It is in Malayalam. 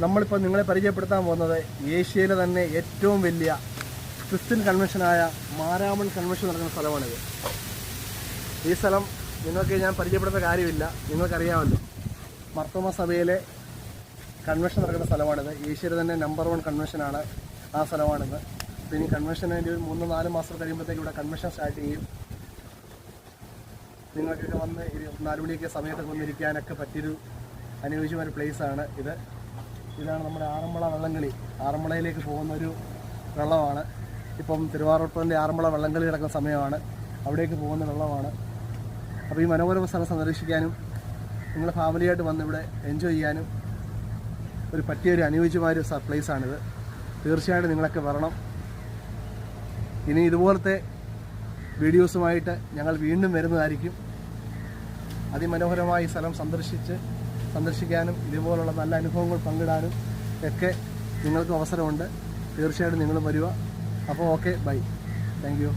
നമ്മളിപ്പോൾ നിങ്ങളെ പരിചയപ്പെടുത്താൻ പോകുന്നത് ഏഷ്യയിലെ തന്നെ ഏറ്റവും വലിയ ക്രിസ്ത്യൻ കൺവെൻഷനായ മാരാമൺ കൺവെൻഷൻ നടക്കുന്ന സ്ഥലമാണിത്. ഈ സ്ഥലം നിങ്ങൾക്ക് ഞാൻ പരിചയപ്പെടുന്ന കാര്യമില്ല, നിങ്ങൾക്കറിയാമല്ലോ. മർത്തോമ സഭയിലെ കൺവെൻഷൻ നടക്കുന്ന സ്ഥലമാണിത്. ഏഷ്യയിലെ തന്നെ നമ്പർ 1 കൺവെൻഷനാണ് ആ സ്ഥലമാണിത്. പിന്നെ ഈ കൺവെൻഷന് വേണ്ടി ഒരു 3-4 മാസം കഴിയുമ്പോഴത്തേക്ക് ഇവിടെ കൺവെൻഷൻ സ്റ്റാർട്ട് ചെയ്യും. നിങ്ങൾക്കൊക്കെ വന്ന് 4 മണിയൊക്കെ സമയത്തൊക്കെ വന്നിരിക്കാനൊക്കെ പറ്റിയൊരു അനുയോജ്യമായ പ്ലേസാണ് ഇത്. ഇതാണ് നമ്മുടെ ആറന്മുള വള്ളംകളി. ആറന്മുളയിലേക്ക് പോകുന്നൊരു വെള്ളമാണ്. ഇപ്പം തിരുവാറൂരിൻ്റെ ആറന്മുള വള്ളംകളി കിടക്കുന്ന സമയമാണ്, അവിടേക്ക് പോകുന്ന വെള്ളമാണ്. അപ്പോൾ ഈ മനോഹരമായ സ്ഥലം സന്ദർശിക്കാനും നിങ്ങളുടെ ഫാമിലിയായിട്ട് വന്ന് ഇവിടെ എൻജോയ് ചെയ്യാനും പറ്റിയൊരു അനുയോജ്യമായൊരു പ്ലേസാണിത്. തീർച്ചയായിട്ടും നിങ്ങളൊക്കെ വരണം. ഇനി ഇതുപോലത്തെ വീഡിയോസുമായിട്ട് ഞങ്ങൾ വീണ്ടും വരുന്നതായിരിക്കും. അതിമനോഹരമായ ഈ സ്ഥലം സന്ദർശിക്കാനും ഇതുപോലുള്ള നല്ല അനുഭവങ്ങൾ പങ്കിടാനും ഒക്കെ നിങ്ങൾക്ക് അവസരമുണ്ട്. തീർച്ചയായിട്ടും നിങ്ങളും വരിക. അപ്പോൾ ഓക്കെ, ബൈ, താങ്ക് യു.